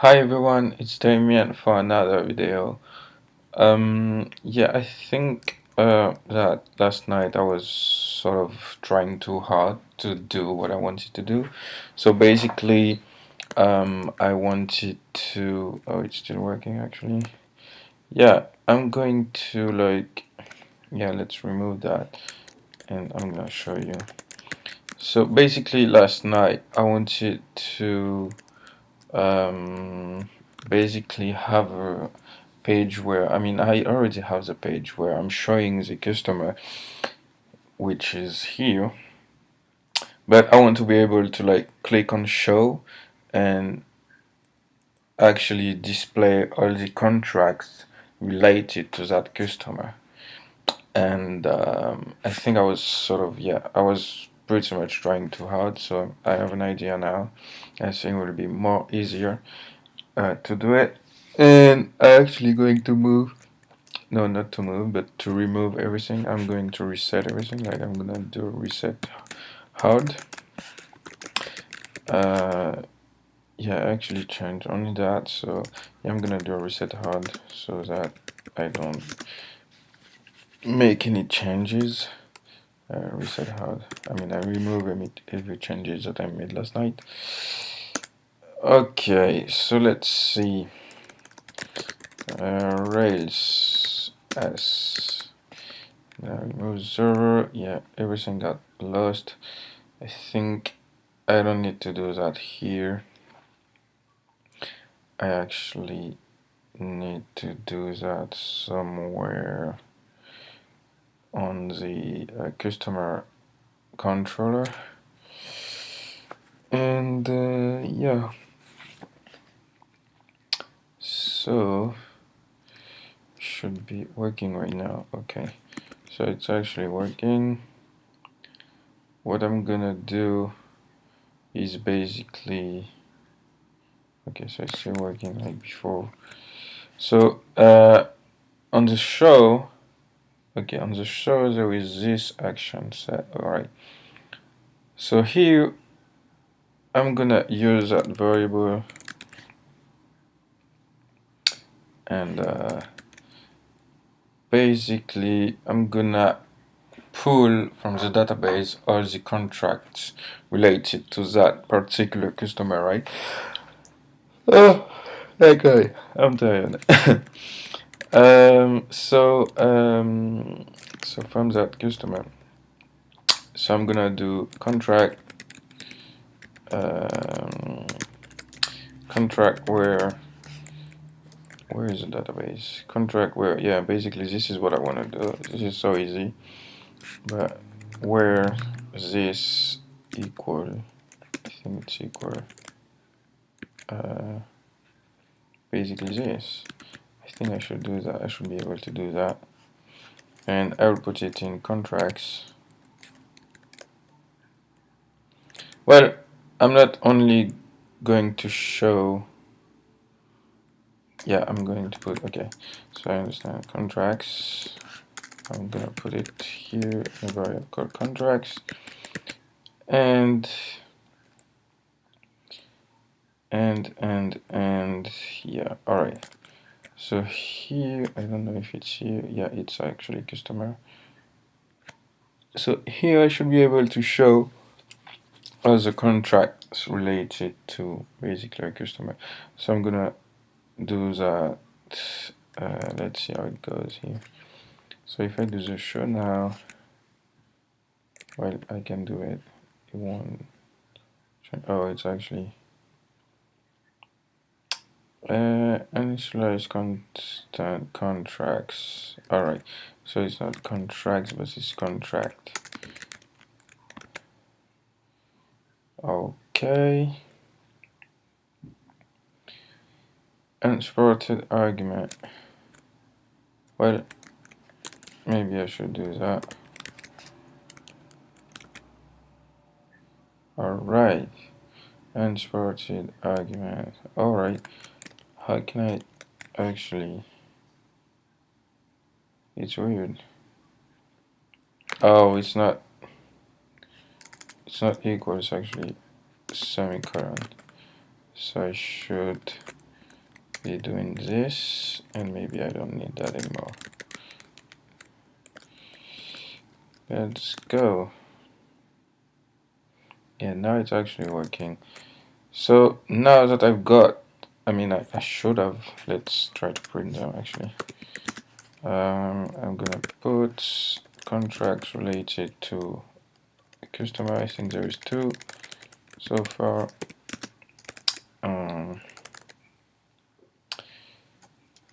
Hi everyone, it's Damien for another video. Yeah, I think that last night I was sort of trying too hard to do what I wanted to do. So basically, I wanted to. Oh, it's still working actually. Yeah, I'm going to yeah, let's remove that and I'm gonna show you. So basically, last night I wanted to um, basically have a page where I already have the page where I'm showing the customer, which is here, but I want to be able to click on show and actually display all the contracts related to that customer. And I think I was I was pretty much trying too hard, so I have an idea now. I think it will be more easier to do it. And I'm actually going to move, no, not to move, but to remove everything. I'm going to reset everything, like I'm gonna do reset hard. Yeah, I actually change only that, so yeah, I'm gonna do a reset hard so that I don't make any changes. Reset hard. I remove every changes that I made last night. Okay, so let's see. Rails S. Now remove server. Yeah, everything got lost. I think I don't need to do that here. I actually need to do that somewhere on the customer controller. And yeah, so should be working right now. Okay, so it's actually working. What I'm gonna do is basically, okay, so it's still working like before. So on the show, okay, on the show there is this action set. Alright, so here I'm gonna use that variable and basically I'm gonna pull from the database all the contracts related to that particular customer, right? Oh, okay, I'm tired. So from that customer, so I'm gonna do um, contract where is the database? Contract where, yeah, basically this is what I want to do. This is so easy, but where this equal, I think it's equal, uh, basically this. I think I should do that. I should be able to do that. And I will put it in contracts. Well, I'm not only going to show, yeah, I'm going to put, okay, so I understand contracts. I'm gonna put it here in a variable called contracts, and yeah, all right. So here, I don't know if it's here. Yeah, it's actually customer. So here I should be able to show all the contracts related to basically a customer. So I'm gonna do that. Let's see how it goes here. So if I do the show now, well, I can do it. It won't. Oh, it's actually initialize constant contracts. All right. So it's not contracts, but it's contract. Okay. Unsupported argument. Well, maybe I should do that. Alright. Unsupported argument. Alright. How can I actually... It's weird. Oh, it's not equal, it's actually semicolon. So I should be doing this, and maybe I don't need that anymore. Let's go. Yeah, now it's actually working. So now that I've got, I should have, let's try to print them actually. I'm gonna put contracts related to the customer. I think there is 2 so far.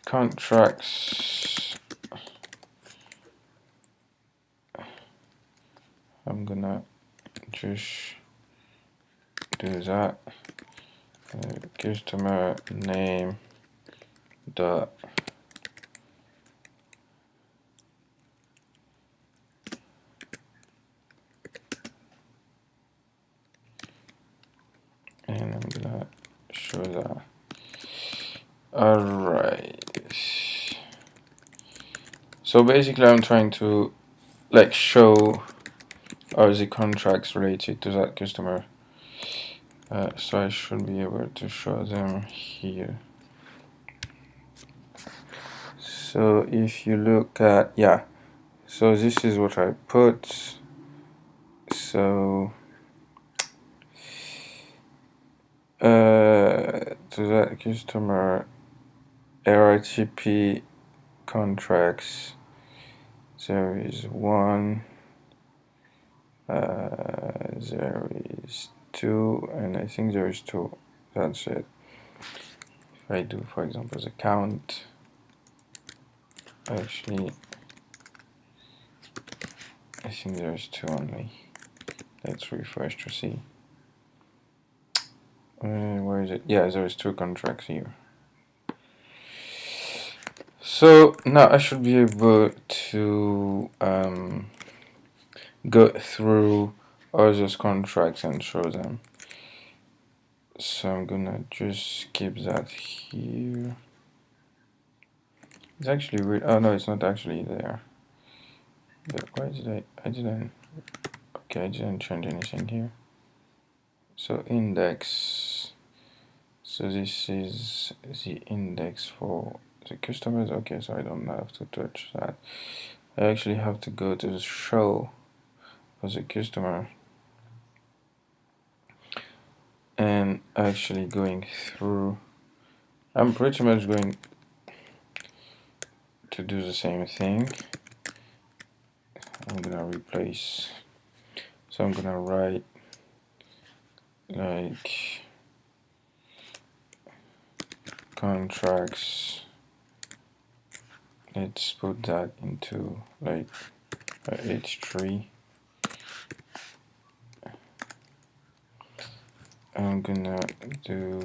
Contracts, I'm gonna just do that. Customer name dot and I'm gonna show that. Alright, so basically I'm trying to like show all the contracts related to that customer, so I should be able to show them here. So if you look at, yeah, so this is what I put. So to that customer RTP contracts, there is 1, there is 2, and I think there is 2. That's it. If I do, for example, the count, actually, I think there's 2 only. Let's refresh to see. Where is it? Yeah, there is 2 contracts here. So now I should be able to go through all those contracts and show them. So I'm gonna just keep that here. It's actually weird. Oh no, it's not actually there. But why did I didn't, okay, I didn't change anything here. So index, so this is the index for the customers. Okay, so I don't have to touch that. I actually have to go to the show for the customer and actually going through. I'm pretty much going to do the same thing. I'm gonna replace, so I'm gonna write like contracts, let's put that into like H3. I'm gonna do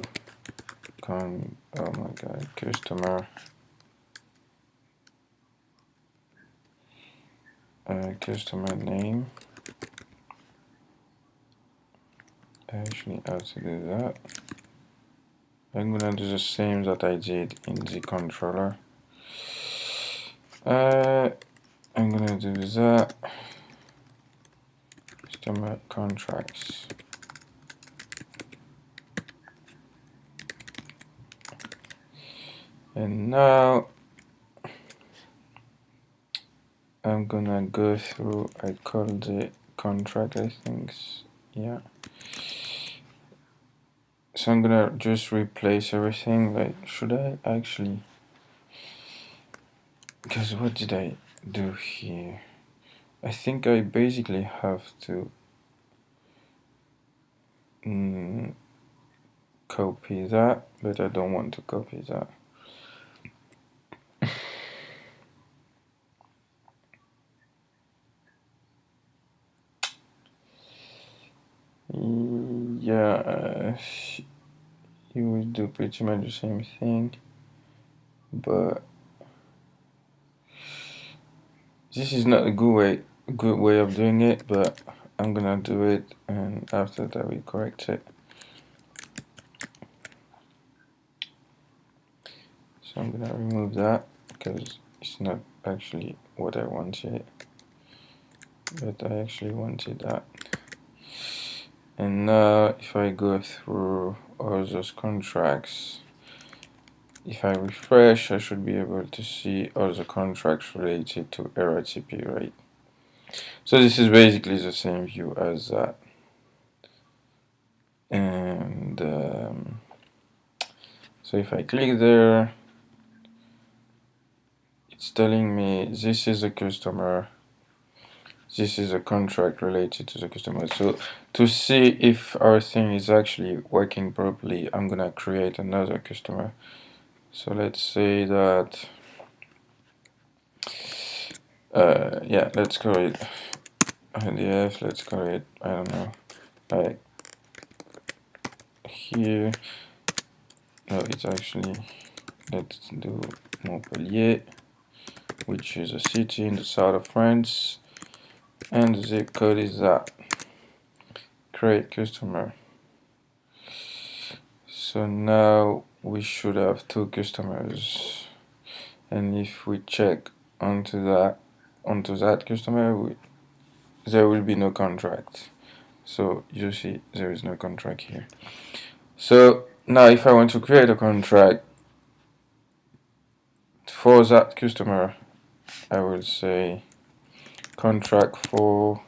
oh my god, customer customer name. I actually have to do that. I'm gonna do the same that I did in the controller. I'm gonna do that. Customer contracts. And now I'm gonna go through, I called it contract, I think, yeah. So I'm gonna just replace everything. Like, should I actually, because what did I do here? I think I basically have to copy that, but I don't want to copy that. Yeah, you would do pretty much the same thing, but this is not a good way of doing it, but I'm gonna do it, and after that we correct it. So I'm gonna remove that because it's not actually what I wanted, but I actually wanted that. And now if I go through all those contracts, If I refresh, I should be able to see all the contracts related to RTP, right? So this is basically the same view as that. And so if I click there, it's telling me this is a customer, this is a contract related to the customer. So to see if our thing is actually working properly, I'm gonna create another customer. So let's say that, yeah, let's call it IDF, let's call it, I don't know, like here. No, it's actually, let's do Montpellier, which is a city in the south of France, and the zip code is that. Create customer. So now we should have two customers, and if we check onto that customer, there will be no contract. So you see there is no contract here. So now if I want to create a contract for that customer, I will say contract for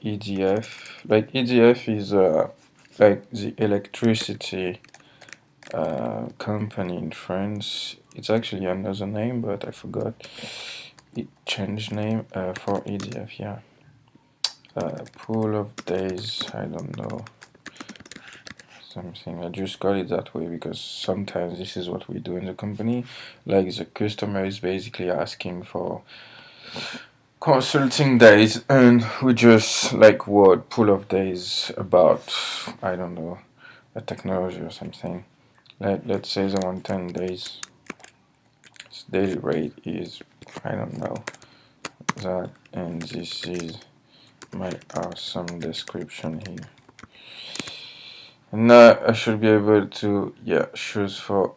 EDF. Like EDF is like the electricity company in France. It's actually another name, but I forgot. It changed name for EDF. Yeah. Pool of days. I don't know. Something. I just call it that way because sometimes this is what we do in the company. Like the customer is basically asking for consulting days, and we just like word pool of days about, I don't know, a technology or something. Like let's say they want 10 days. Its daily rate is, I don't know, that, and this is my awesome description here. And now I should be able to, yeah, choose for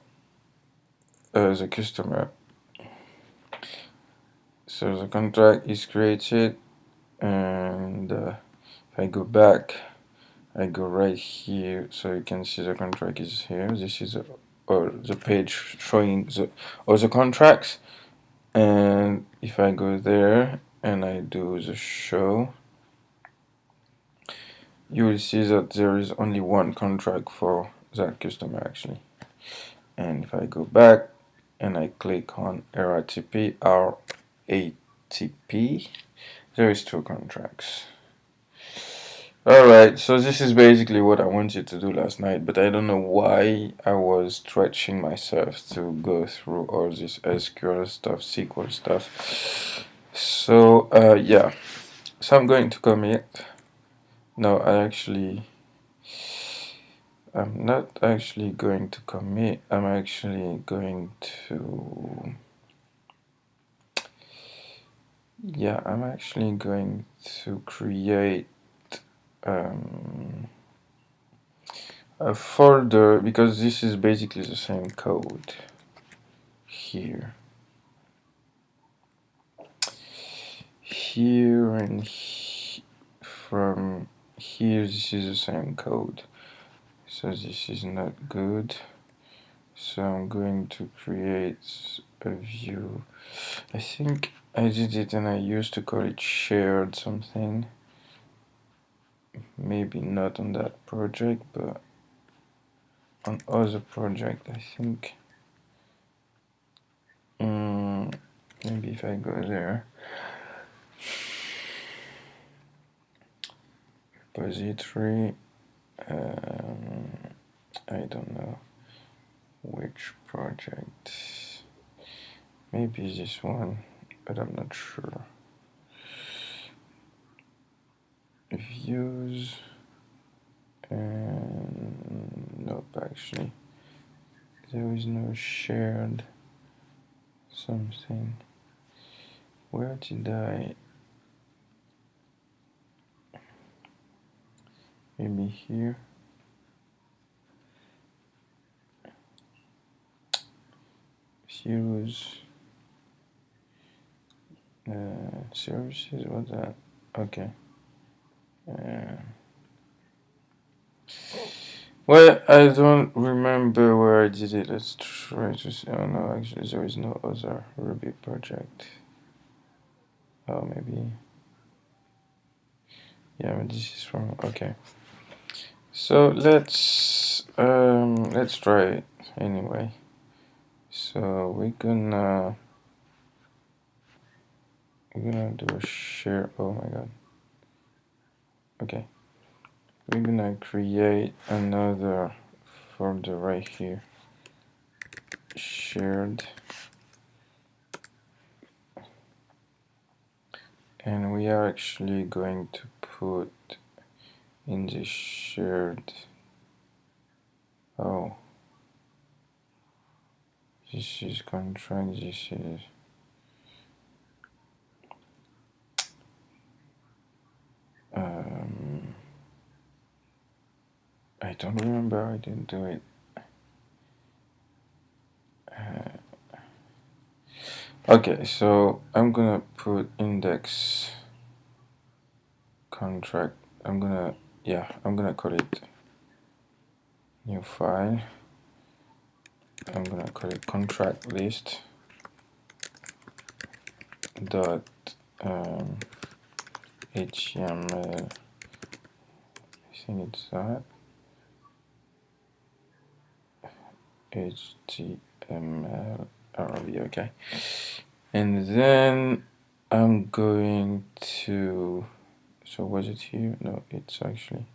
the customer. So the contract is created, and if I go back, I go right here, so you can see the contract is here. This is the page showing all the contracts. And if I go there and I do the show, you will see that there is only one contract for that customer actually. And if I go back and I click on RATP, there is two contracts. Alright, so this is basically what I wanted to do last night, but I don't know why I was stretching myself to go through all this SQL stuff, SQL stuff. So, yeah, so I'm going to commit. No, I'm not actually going to commit, I'm actually going to, yeah, I'm actually going to create a folder, because this is basically the same code here. Here and from here, this is the same code. So this is not good. So I'm going to create a view. I think I did it and I used to call it shared something. Maybe not on that project, but on other project, I think. Maybe if I go there, repository, I don't know which project. Maybe this one, but I'm not sure. Views, and nope, actually, there is no shared something. Where did I? Maybe here. Views, services. What's that? Okay. Well, I don't remember where I did it. Let's try to see. Oh no, actually, there is no other Ruby project. Oh, maybe. Yeah, but this is from. Okay. So let's try it anyway. So we're gonna do a share. Oh my god. Okay. We're gonna create another folder right here. Shared. And we are actually going to put in the shared. Oh. This is contract. This is. I don't remember. I didn't do it. Okay, so I'm gonna put index contract. I'm gonna call it new file. I'm gonna call it contract list dot HTML. I think it's that HTML RV. Okay, and then I'm going to. So was it here? No, it's actually.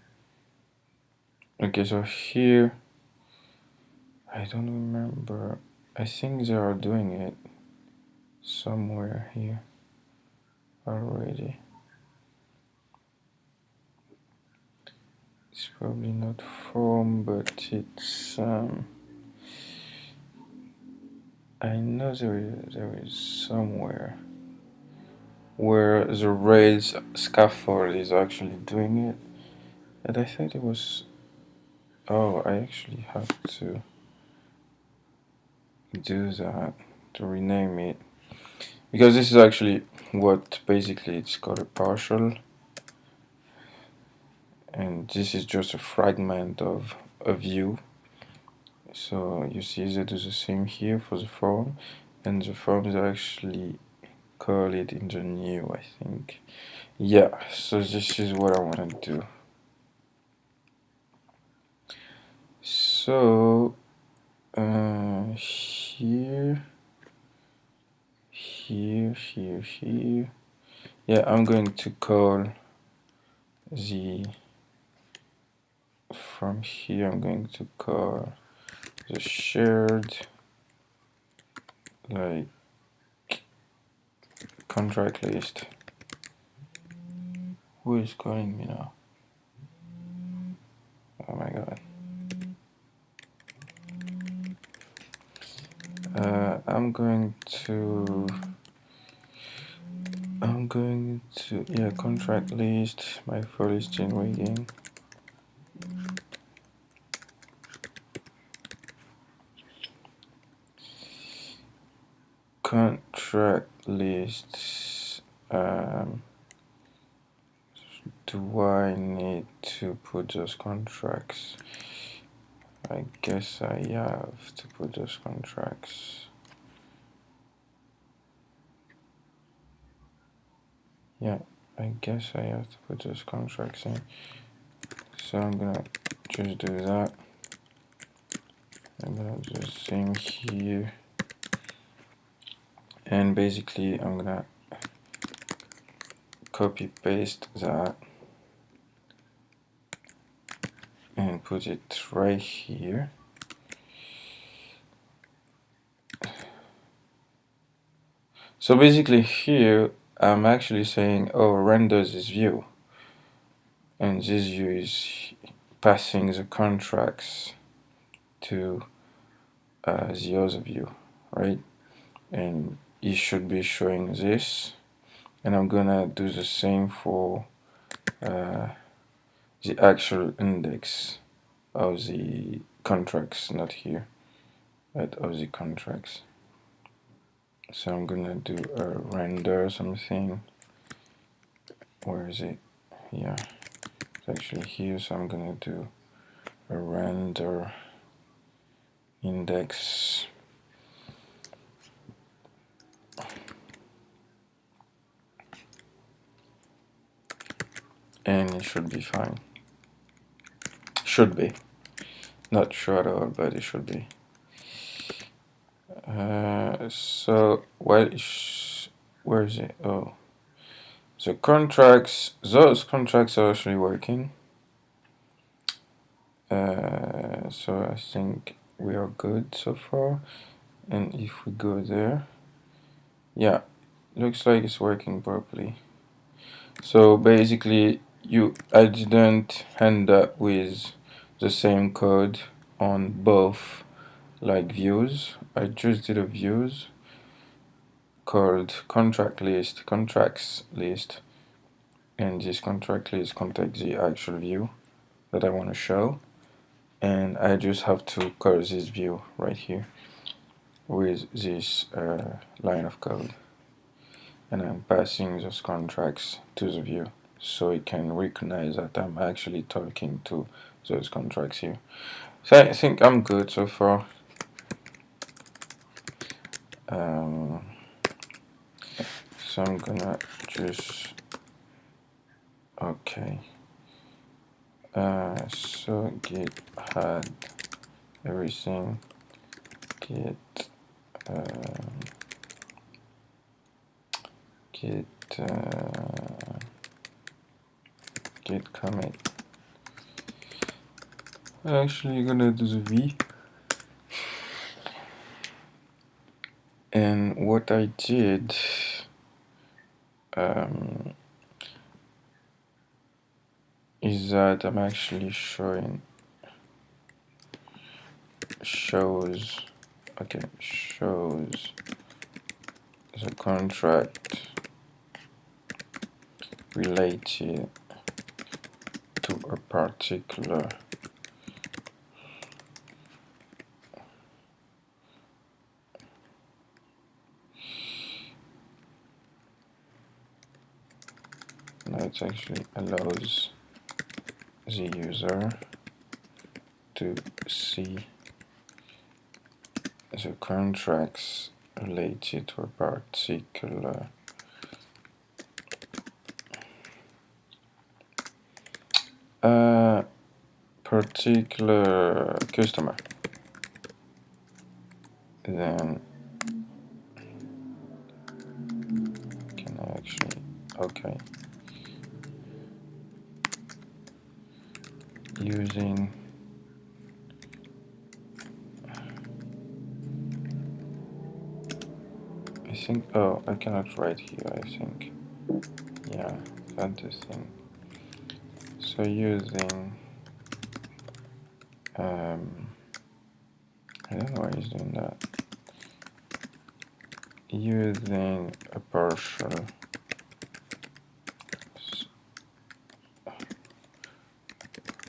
Okay, so here. I don't remember. I think they are doing it somewhere here already. It's probably not form, but it's I know there is somewhere where the Rails scaffold is actually doing it, and I thought it was. Oh, I actually have to do that to rename it, because this is actually what basically it's called a partial, and this is just a fragment of a view. So you see they do the same here for the form, and the forms actually call it in the new, I think. Yeah, so this is what I want to do. So here, yeah, I'm going to call the from here. I'm going to call the shared like contract list. Who is calling me now? Oh my god. I'm going to contract list. My file is generating. Contract lists. Do I need to put those contracts? I guess I have to put those contracts. Yeah, I guess I have to put those contracts in. So I'm gonna just do that. I'm gonna do the same here. And basically I'm gonna copy paste that and put it right here. So basically here I'm actually saying, oh, render this view, and this view is passing the contracts to the other view, right? And it should be showing this, and I'm gonna do the same for the actual index of the contracts, not here, but of the contracts. So I'm gonna do a render something. Where is it? Here. actually here, so I'm gonna do a render index. And it should be fine. Should be. Not sure at all, but it should be. So where is it? Oh, the contracts. Those contracts are actually working. So I think we are good so far. And if we go there, yeah, looks like it's working properly. So basically, I didn't end up with the same code on both like views. I just did a views called contracts list, and this contract list contains the actual view that I want to show, and I just have to call this view right here with this line of code, and I'm passing those contracts to the view so it can recognize that I'm actually talking to those contracts here. So I think I'm good so far. So I'm gonna just okay. So git add everything, git git git commit. Actually gonna do the v, and what I did is that I'm actually shows the contract related to a particular it actually allows the user to see the contracts related to a particular customer. Then can I actually okay using I think I cannot write here, I think. Yeah, that's the thing. So using I don't know why he's doing that. Using a partial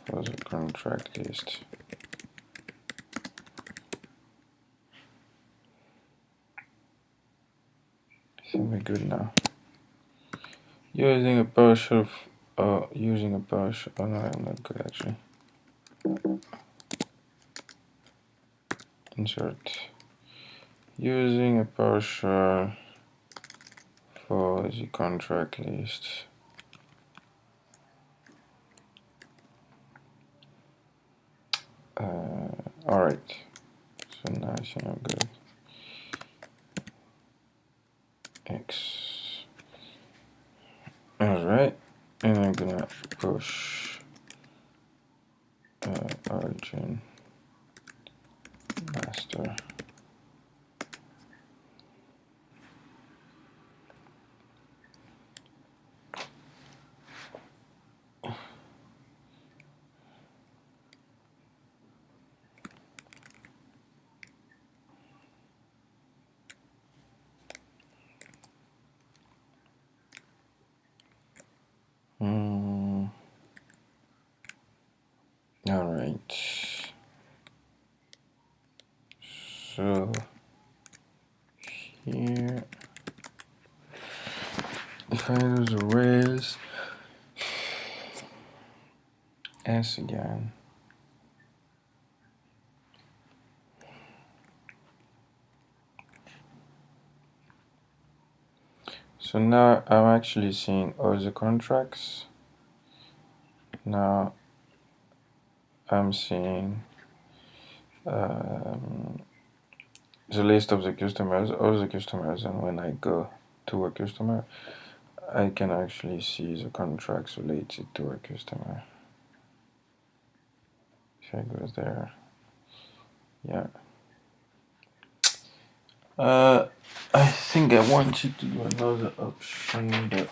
for the contract list. I think we're good now. Using a partial oh no, I'm not good actually. Insert. Using a partial for the contract list. Alright, so now I think I'm good. X. Alright, and I'm gonna push origin master. Alright. So here, if I do the rails, S again. So now I'm actually seeing all the contracts. Now I'm seeing um, the list of the customers, all the customers, and when I go to a customer, I can actually see the contracts related to a customer. If I go there, yeah. I think I wanted to do another option, but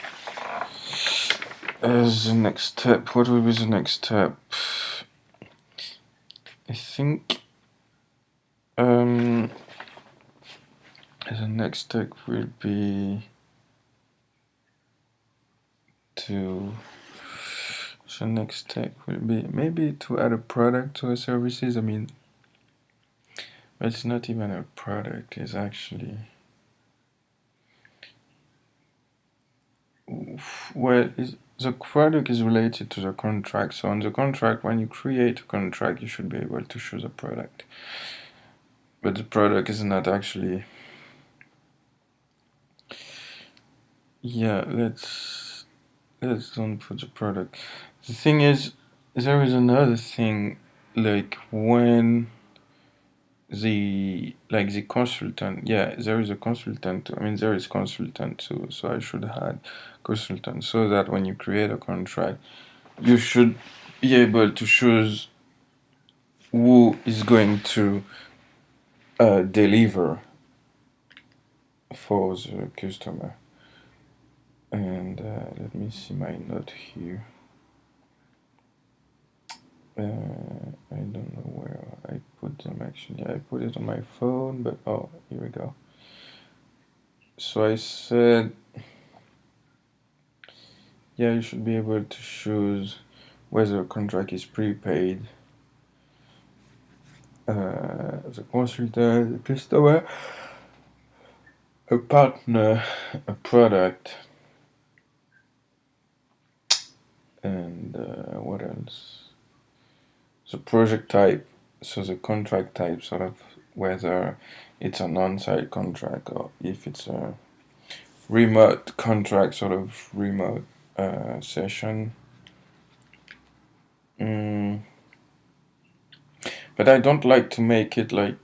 as the next step, what will be the next step? I think the next step will be to. The next step will be maybe to add a product to a services. I mean, it's not even a product. It's actually well, the product is related to the contract. So on the contract, when you create a contract, you should be able to choose a product. But the product is not actually. Yeah, let's don't put the product. The thing is, there is another thing, like when the consultant. Yeah, there is a consultant. I mean, there is consultant too. So I should add consultant so that when you create a contract, you should be able to choose who is going to deliver for the customer. And let me see my note here. I don't know where I put them actually. I put it on my phone, but oh, here we go. So I said, yeah, you should be able to choose whether a contract is prepaid, the consultant, the customer, a partner, a product, and what else? The project type, so the contract type, sort of whether it's an on-site contract or if it's a remote contract, sort of remote session. Mm. But I don't like to make it like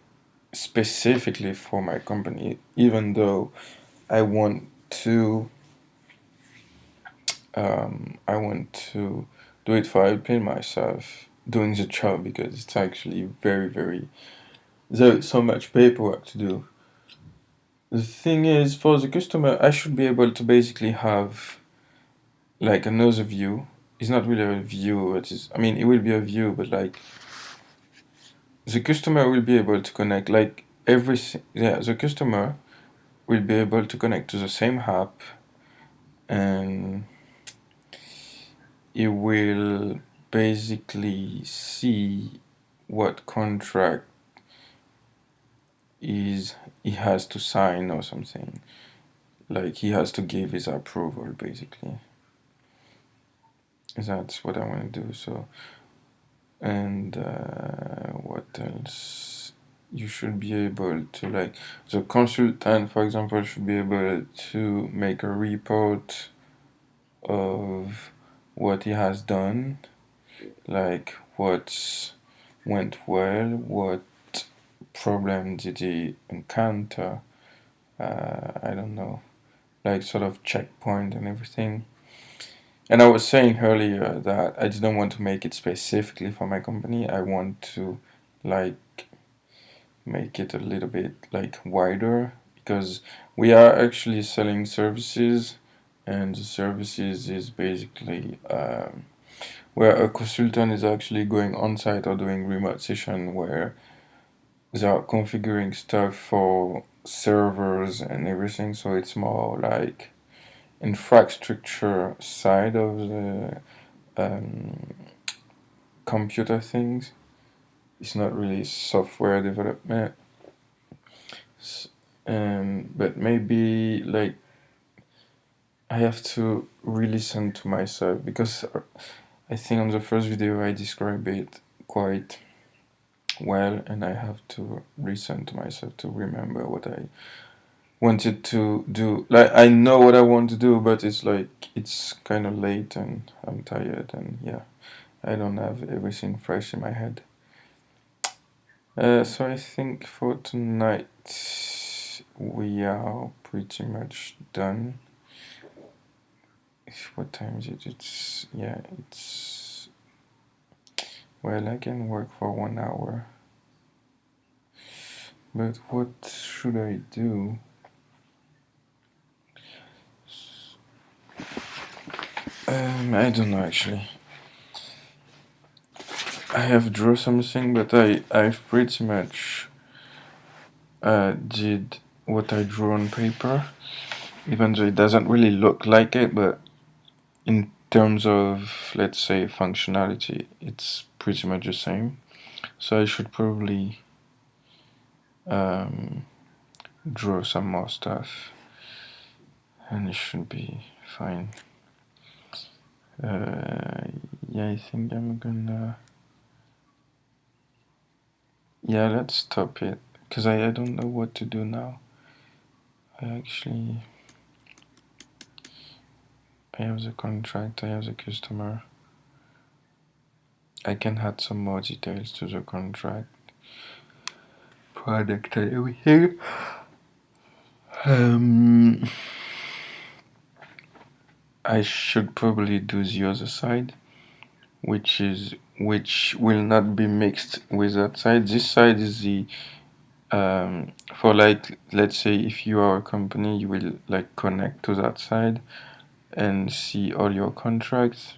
specifically for my company, even though I want to do it for helping myself doing the job because it's actually very there's so much paperwork to do. The thing is, for the customer, I should be able to basically have like another view. It's not really a view, I mean, it will be a view, but like the customer will be able to connect, like the customer will be able to connect to the same app, and it will basically see what contract is he has to sign or something. Like he has to give his approval, basically. That's what I want to do. So, and what else? You should be able to, like, the consultant, for example, should be able to make a report of what he has done, like what went well, what problem did he encounter, I don't know, like sort of checkpoint and everything. And I was saying earlier that I didn't want to make it specifically for my company. I want to like make it a little bit like wider because we are actually selling services, and the services is basically where a consultant is actually going on site or doing remote session where they are configuring stuff for servers and everything. So it's more like infrastructure side of the um, computer things. It's not really software development. But maybe like I have to re-listen to myself because I think on the first video I describe it quite well, and I have to listen to myself to remember what I wanted to do. Like, I know what I want to do, but it's like it's kind of late and I'm tired, and yeah, I don't have everything fresh in my head. So I think for tonight we are pretty much done. What time is it? It's, yeah, it's, well, I can work for 1 hour, but what should I do? I don't know actually. I have drawn something, but I've pretty much did what I drew on paper, even though it doesn't really look like it, but in terms of, let's say, functionality, it's pretty much the same. So I should probably um, draw some more stuff, and it should be fine. Yeah, I think I'm gonna. Yeah, let's stop it, because I don't know what to do now. I actually. I have the contract, I have the customer. I can add some more details to the contract, product, and everything. Um, I should probably do the other side, which will not be mixed with that side. This side is the for, like, let's say if you are a company, you will like connect to that side and see all your contracts,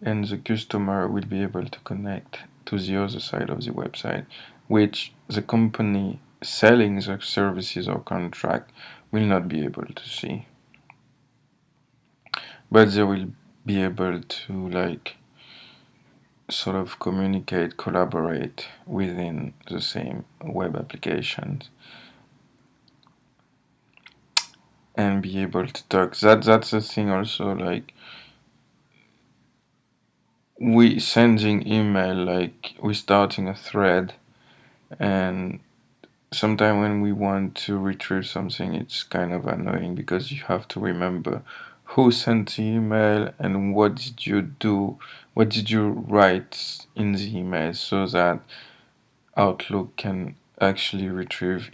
and the customer will be able to connect to the other side of the website, which the company selling the services or contract will not be able to see, but they will be able to, like, sort of communicate, collaborate within the same web applications and be able to talk. That's the thing also, like, we sending email, like we starting a thread, and sometimes when we want to retrieve something, it's kind of annoying because you have to remember who sent the email and what did you do, what did you write in the email, so that Outlook can actually retrieve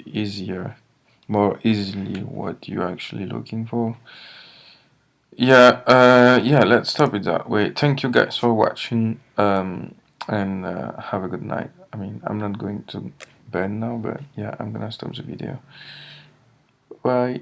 more easily what you're actually looking for. Yeah, yeah, let's stop it that way. Thank you guys for watching, and have a good night. I mean, I'm not going to bed now, but yeah, I'm gonna stop the video. Bye.